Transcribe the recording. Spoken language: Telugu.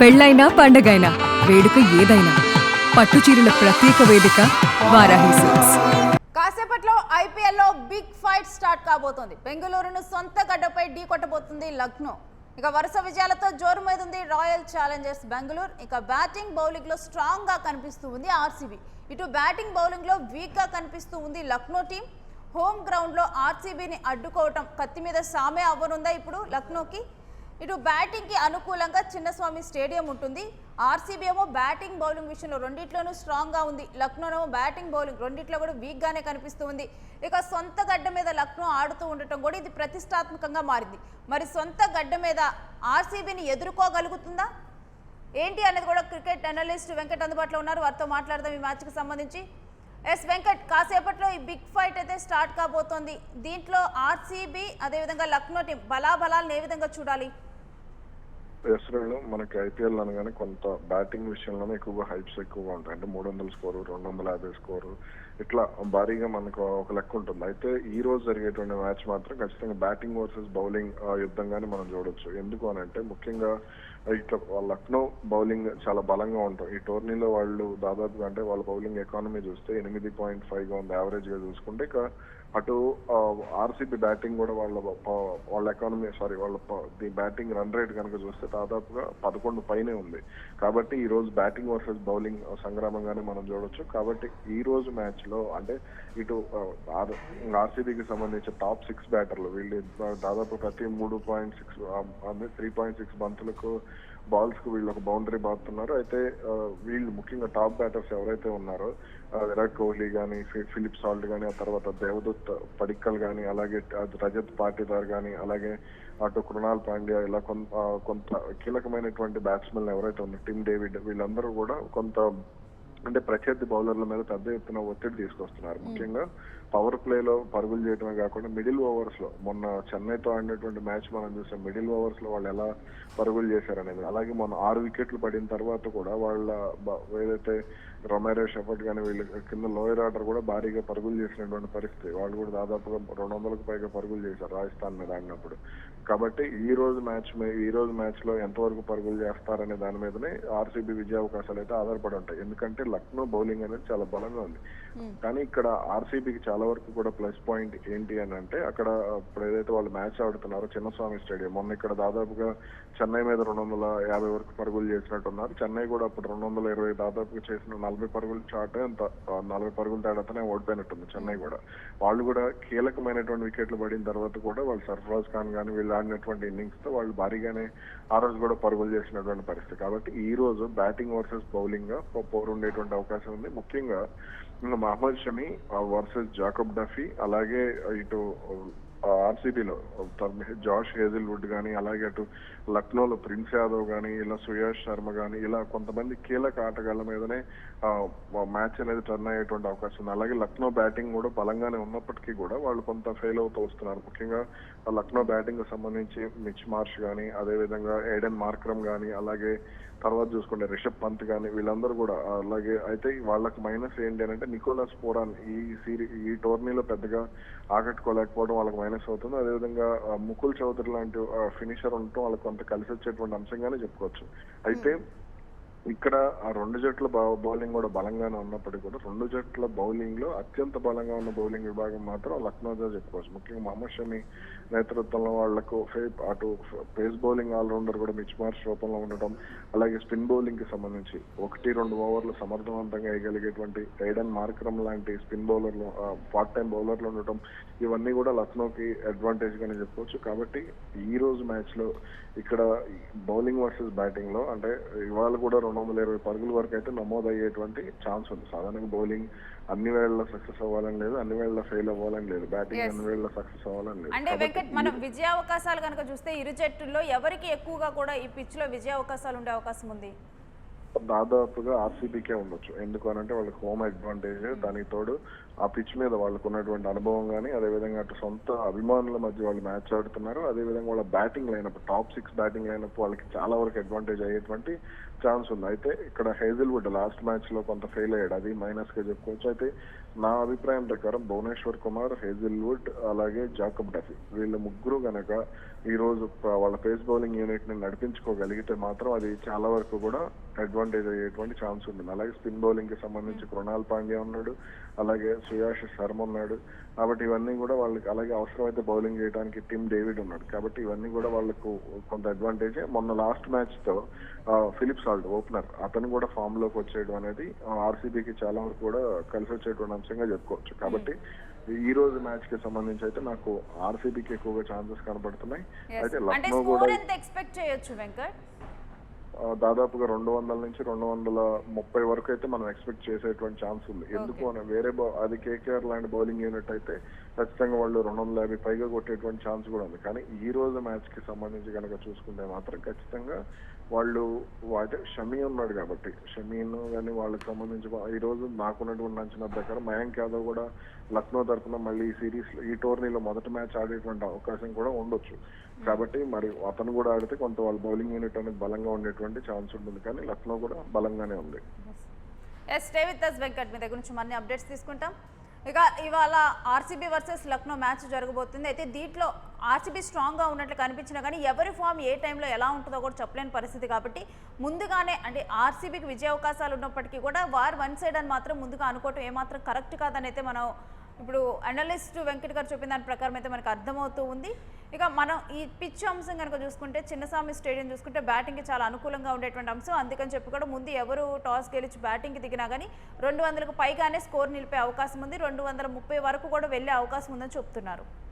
పెళ్ళైనా పండగైనా వేడుక ఏదైనా పట్టుచీరల ప్రత్యేక వేదిక వారాహి సిల్క్స్. కాసేపట్లో ఐపీఎల్లో బిగ్ ఫైట్ స్టార్ట్ కాబోతోంది. బెంగళూరును సొంత గడ్డపై ఢీ కొట్టబోతుంది లక్నో. ఇక వరుస విజయాలతో జోరు మీద ఉంది రాయల్ ఛాలెంజర్స్ బెంగళూరు. ఇక బ్యాటింగ్ బౌలింగ్ లో స్ట్రాంగ్ గా కనిపిస్తూ ఉంది ఆర్సీబీ. ఇటు బ్యాటింగ్ బౌలింగ్ లో వీక్ గా కనిపిస్తూ ఉంది లక్నో టీం. హోమ్ గ్రౌండ్ లో ఆర్సీబీని అడ్డుకోవటం కత్తి మీద సామే అవ్వనుందా ఇప్పుడు లక్నోకి? ఇటు బ్యాటింగ్కి అనుకూలంగా చిన్నస్వామి స్టేడియం ఉంటుంది. ఆర్సీబీ ఏమో బ్యాటింగ్ బౌలింగ్ విషయంలో రెండిట్లోనూ స్ట్రాంగ్గా ఉంది. లక్నోనేమో బ్యాటింగ్ బౌలింగ్ రెండిట్లో కూడా వీక్గానే కనిపిస్తూ ఉంది. ఇక సొంత గడ్డ మీద లక్నో ఆడుతూ ఉండటం కూడా ఇది ప్రతిష్టాత్మకంగా మారింది. మరి సొంత గడ్డ మీద ఆర్సీబీని ఎదుర్కోగలుగుతుందా ఏంటి అనేది కూడా క్రికెట్ అనలిస్ట్ వెంకట్ అందుబాటులో ఉన్నారు. వారితో మాట్లాడదాం ఈ మ్యాచ్కి సంబంధించి. ఎస్ వెంకట్, కాసేపట్లో ఈ బిగ్ ఫైట్ అయితే స్టార్ట్ కాబోతోంది. దీంట్లో ఆర్సీబీ అదేవిధంగా లక్నో టీం బలాబలాలను ఏ విధంగా చూడాలి? ఎస్రేలో మనకి ఐపీఎల్ అనగానే కొంత బ్యాటింగ్ విషయంలోనే ఎక్కువగా హైప్స్ ఎక్కువగా ఉంటాయి. అంటే 300 స్కోరు, 250 స్కోరు, ఇట్లా భారీగా మనకు ఒక లెక్క ఉంటుంది. అయితే ఈ రోజు జరిగేటువంటి మ్యాచ్ మాత్రం ఖచ్చితంగా బ్యాటింగ్ వర్సెస్ బౌలింగ్ యుద్ధంగానే మనం చూడొచ్చు. ఎందుకు అని అంటే ముఖ్యంగా ఇట్లా లక్నో బౌలింగ్ చాలా బలంగా ఉంటాం. ఈ టోర్నీలో వాళ్ళు దాదాపుగా అంటే వాళ్ళ బౌలింగ్ ఎకానమీ చూస్తే 8.5 గా ఉంది యావరేజ్ గా చూసుకుంటే. ఇక అటు ఆర్సీబీ బ్యాటింగ్ కూడా వాళ్ళ ఎకానమీ వాళ్ళ బ్యాటింగ్ రన్ రేట్ కనుక చూస్తే దాదాపుగా 11 పైనే ఉంది. కాబట్టి ఈ రోజు బ్యాటింగ్ వర్సెస్ బౌలింగ్ సంగ్రామంగానే మనం చూడొచ్చు. కాబట్టి ఈ రోజు మ్యాచ్ లో అంటే ఇటు ఆర్సీబీకి సంబంధించిన టాప్ 6 బ్యాటర్లు వీళ్ళు దాదాపు ప్రతి 3.6 బంతులకు బాల్స్ కు వీళ్ళు ఒక బౌండరీ బాదుతున్నారు. అయితే వీళ్ళు ముఖ్యంగా టాప్ బ్యాటర్స్ ఎవరైతే ఉన్నారో విరాట్ కోహ్లీ కానీ, ఫిలిప్ సాల్ట్ కానీ, ఆ తర్వాత దేవదత్ పడిక్కల్ కానీ, అలాగే రజత్ పాటీదార్ కానీ, అలాగే అటు కృణాల్ పాండ్యా, ఇలా కొంత కీలకమైనటువంటి బ్యాట్స్మెన్ ఎవరైతే ఉన్నారు టిమ్ డేవిడ్, వీళ్ళందరూ కూడా కొంత అంటే ప్రత్యర్థి బౌలర్ల మీద పెద్ద ఎత్తున ఒత్తిడి తీసుకొస్తున్నారు. ముఖ్యంగా పవర్ ప్లేలో పరుగులు చేయడమే కాకుండా మిడిల్ ఓవర్స్ లో మొన్న చెన్నైతో ఆడినటువంటి మ్యాచ్ మనం చూసాం. మిడిల్ ఓవర్స్ లో వాళ్ళు ఎలా పరుగులు చేశారనేది, అలాగే మొన్న 6 వికెట్లు పడిన తర్వాత కూడా వాళ్ళ ఏదైతే రొమారో షెఫర్డ్ కానీ వీళ్ళు కింద లోయర్ ఆర్డర్ కూడా భారీగా పరుగులు చేసినటువంటి పరిస్థితి. వాళ్ళు కూడా దాదాపుగా 200కు పైగా పరుగులు చేశారు రాజస్థాన్ మీద ఆడినప్పుడు. కాబట్టి ఈ రోజు మ్యాచ్ లో ఎంతవరకు పరుగులు చేస్తారనే దాని మీదనే ఆర్సీబీ విజయ అవకాశాలు అయితే ఆధారపడి ఉంటాయి. ఎందుకంటే లక్నో బౌలింగ్ అనేది చాలా బలంగా ఉంది. కానీ ఇక్కడ ఆర్సీబీకి చాలా వరకు కూడా ప్లస్ పాయింట్ ఏంటి అని అంటే అక్కడ ఇప్పుడు ఏదైతే వాళ్ళు మ్యాచ్ ఆడుతున్నారో చిన్నస్వామి స్టేడియం, మొన్న ఇక్కడ దాదాపుగా చెన్నై మీద 250 వరకు పరుగులు చేసినట్టున్నారు. చెన్నై కూడా అప్పుడు 220 దాదాపుగా చేసిన 40 పరుగులు చాటే అంత 40 పరుగుల తేడాతోనే ఓడిపోయినట్టుంది చెన్నై కూడా. వాళ్ళు కూడా కీలకమైనటువంటి వికెట్లు పడిన తర్వాత కూడా వాళ్ళు సర్ఫరాజ్ ఖాన్ కానీ వీళ్ళు ఆడినటువంటి ఇన్నింగ్స్ తో వాళ్ళు భారీగానే ఆ రోజు కూడా పరుగులు చేసినటువంటి పరిస్థితి. కాబట్టి ఈ రోజు బ్యాటింగ్ వర్సెస్ బౌలింగ్ గా పోరు ఉండేటువంటి అవకాశం ఉంది. ముఖ్యంగా Mohammed Shami versus Jacob Duffy, అలాగే ఇటు ఆర్సీబీలో జాష్ హేజిల్వుడ్ కానీ, అలాగే అటు లక్నోలో ప్రిన్స్ యాదవ్ కానీ, ఇలా సుయాష్ శర్మ కానీ, ఇలా కొంతమంది కీలక ఆటగాళ్ల మీదనే మ్యాచ్ అనేది టర్న్ అయ్యేటువంటి అవకాశం ఉంది. అలాగే లక్నో బ్యాటింగ్ కూడా బలంగానే ఉన్నప్పటికీ కూడా వాళ్ళు కొంత ఫెయిల్ అవుతూ వస్తున్నారు. ముఖ్యంగా లక్నో బ్యాటింగ్ కు సంబంధించి మిచ్ మార్ష్ కానీ, అదేవిధంగా ఎయిడెన్ మార్క్రమ్ కానీ, అలాగే తర్వాత చూసుకుంటే రిషబ్ పంత్ కానీ, వీళ్ళందరూ కూడా అలాగే. అయితే వాళ్ళకి మైనస్ ఏంటి అని అంటే నికోలస్ పూరాన్ ఈ టోర్నీలో పెద్దగా ఆకట్టుకోలేకపోవడం వాళ్ళకి మైనస్ అవుతుంది. అదేవిధంగా ముకుల్ చౌదరి లాంటి ఫినిషర్ ఉండటం వాళ్ళకి కొంత కలిసి వచ్చేటువంటి అంశంగానే చెప్పుకోవచ్చు. అయితే ఇక్కడ ఆ రెండు జట్ల బౌలింగ్ కూడా బలంగానే ఉన్నప్పటికీ కూడా రెండు జట్ల బౌలింగ్ లో అత్యంత బలంగా ఉన్న బౌలింగ్ విభాగం మాత్రం లక్నోదే చెప్పుకోవచ్చు. ముఖ్యంగా మహమ్మద్ షమి నేతృత్వంలో వాళ్లకు అటు పేస్ బౌలింగ్ ఆల్రౌండర్ కూడా మిచ్ మార్ష్ రూపంలో ఉండటం, అలాగే స్పిన్ బౌలింగ్ కి సంబంధించి 1-2 ఓవర్లు సమర్థవంతంగా వేయగలిగేటువంటి ఎయిడెన్ మార్క్రమ్ లాంటి స్పిన్ బౌలర్లు, పార్ట్ టైం బౌలర్లు ఉండటం, ఇవన్నీ కూడా లక్నోకి అడ్వాంటేజ్ గానే చెప్పుకోవచ్చు. కాబట్టి ఈ రోజు మ్యాచ్ లో ఇక్కడ బౌలింగ్ వర్సెస్ బ్యాటింగ్ లో అంటే ఇవాళ కూడా 220 పరుగుల వరకు అయితే నమోదయ్యేటువంటి ఛాన్స్ ఉంది. సాధారణంగా బౌలింగ్ అన్ని వేళల్లో సక్సెస్ అవ్వాలని లేదు, అన్ని వేళల్లో ఫెయిల్ అవ్వాలని లేదు, బ్యాటింగ్ అన్ని వేళల్లో సక్సెస్ అవ్వాలని లేదు. అంటే వెంకట్, మనం విజయ అవకాశాలు కనుక చూస్తే ఇరు జట్టుల్లో ఎవరికి ఎక్కువగా కూడా ఈ పిచ్ లో విజయ అవకాశాలు ఉండే అవకాశం ఉంది? దాదాపుగా ఆర్సీబీకే ఉండొచ్చు. ఎందుకు అని అంటే వాళ్ళకి హోమ్ అడ్వాంటేజ్, దానికి తోడు ఆ పిచ్ మీద వాళ్ళకు ఉన్నటువంటి అనుభవం కానీ, అదేవిధంగా అటు సొంత అభిమానుల మధ్య వాళ్ళు మ్యాచ్ ఆడుతున్నారు. అదేవిధంగా వాళ్ళ batting lineup, top 6 batting lineup వాళ్ళకి చాలా వరకు అడ్వాంటేజ్ అయ్యేటువంటి ఛాన్స్ ఉంది. అయితే ఇక్కడ హేజిల్వుడ్ లాస్ట్ మ్యాచ్ లో కొంత ఫెయిల్ అయ్యాడు, అది మైనస్ గా చెప్పుకోవచ్చు. అయితే నా అభిప్రాయం ప్రకారం భువనేశ్వర్ కుమార్, హేజిల్వుడ్ అలాగే జాకబ్ డఫీ వీళ్ళ ముగ్గురు గనక ఈ రోజు వాళ్ళ పేస్ బౌలింగ్ యూనిట్ ని నడిపించుకోగలిగితే మాత్రం అది చాలా వరకు కూడా అడ్వాంటేజ్ అయ్యేటువంటి ఛాన్స్ ఉంటుంది. అలాగే స్పిన్ బౌలింగ్ కి సంబంధించి కృణాల్ పాండ్యా ఉన్నాడు, అలాగే శ్రేయాష్ శర్మ ఉన్నాడు. కాబట్టి ఇవన్నీ కూడా వాళ్ళకి, అలాగే అవసరమైతే బౌలింగ్ చేయడానికి టిమ్ డేవిడ్ ఉన్నాడు. కాబట్టి ఇవన్నీ కూడా వాళ్ళకు కొంత అడ్వాంటేజ్. మొన్న లాస్ట్ మ్యాచ్ తో ఫిలిప్ సాల్ట్ ఓపెనర్ అతను కూడా ఫామ్ లోకి వచ్చేయడం అనేది ఆర్సీబీకి చాలా వరకు కూడా కలిసి వచ్చేటువంటి అంశంగా చెప్పుకోవచ్చు. కాబట్టి ఈ రోజు మ్యాచ్ కి సంబంధించి అయితే నాకు ఆర్సీబీకి ఎక్కువగా ఛాన్సెస్ కనబడుతున్నాయి. అయితే లక్నో కూడా ఎక్స్పెక్ట్ చేయొచ్చు వెంకట్. దాదాపుగా 200 నుంచి 230 వరకు అయితే మనం ఎక్స్పెక్ట్ చేసేటువంటి ఛాన్స్ ఉంది. ఎందుకు అని వేరే అది కేకేఆర్ లాంటి బౌలింగ్ యూనిట్ అయితే ఖచ్చితంగా వాళ్ళు 250 పైగా కొట్టేటువంటి ఛాన్స్ కూడా ఉంది. కానీ ఈ రోజు మ్యాచ్ కి సంబంధించి కనుక చూసుకుంటే మాత్రం ఖచ్చితంగా వాళ్ళు అంటే షమీ ఉన్నాడు కాబట్టి, షమీన్ కానీ వాళ్ళకి సంబంధించి ఈ రోజు నాకున్నటువంటి అంచనా ప్రకారం మయాంక్ యాదవ్ కూడా లక్నో తరఫున మళ్ళీ ఈ సిరీస్ ఈ టోర్నీలో మొదటి మ్యాచ్ ఆడేటువంటి అవకాశం కూడా ఉండొచ్చు. కాబట్టి మరి అతను కూడా ఆడితే కొంత వాళ్ళ బౌలింగ్ యూనిట్ అనేది బలంగా ఉండేటువంటి ఛాన్స్ ఉంటుంది. కానీ లక్నో కూడా బలంగానే ఉంది. స్టే విత్ us వెంకట్, మీ దగ్గర నుంచి మరిన్ని అప్డేట్స్ తీసుకుంటాం. ఇక ఇవాళ ఆర్సీబీ వర్సెస్ లక్నో మ్యాచ్ జరగబోతుంది. అయితే దీంట్లో ఆర్సీబీ స్ట్రాంగ్గా ఉన్నట్లు కనిపించినా కానీ ఎవరి ఫామ్ ఏ టైంలో ఎలా ఉంటుందో కూడా చెప్పలేని పరిస్థితి. కాబట్టి ముందుగానే అంటే ఆర్సీబీకి విజయ అవకాశాలు ఉన్నప్పటికీ కూడా వార్ వన్ సైడ్ అని మాత్రం ముందుగా అనుకోవటం ఏమాత్రం కరెక్ట్ కాదని అయితే మనం ఇప్పుడు అనలిస్ట్ వెంకట్ గారు చెప్పిన దాని ప్రకారం అయితే మనకు అర్థమవుతూ ఉంది. ఇక మనం ఈ పిచ్ అంశం కనుక చూసుకుంటే చిన్నస్వామి స్టేడియం చూసుకుంటే బ్యాటింగ్కి చాలా అనుకూలంగా ఉండేటువంటి అంశం. అందుకని చెప్పి కూడా ముందు ఎవరు టాస్ గెలిచి బ్యాటింగ్కి దిగినా కానీ 200కు పైగానే స్కోర్ నిలిపే అవకాశం ఉంది. 230 వరకు కూడా వెళ్ళే అవకాశం ఉందని చెప్తున్నారు.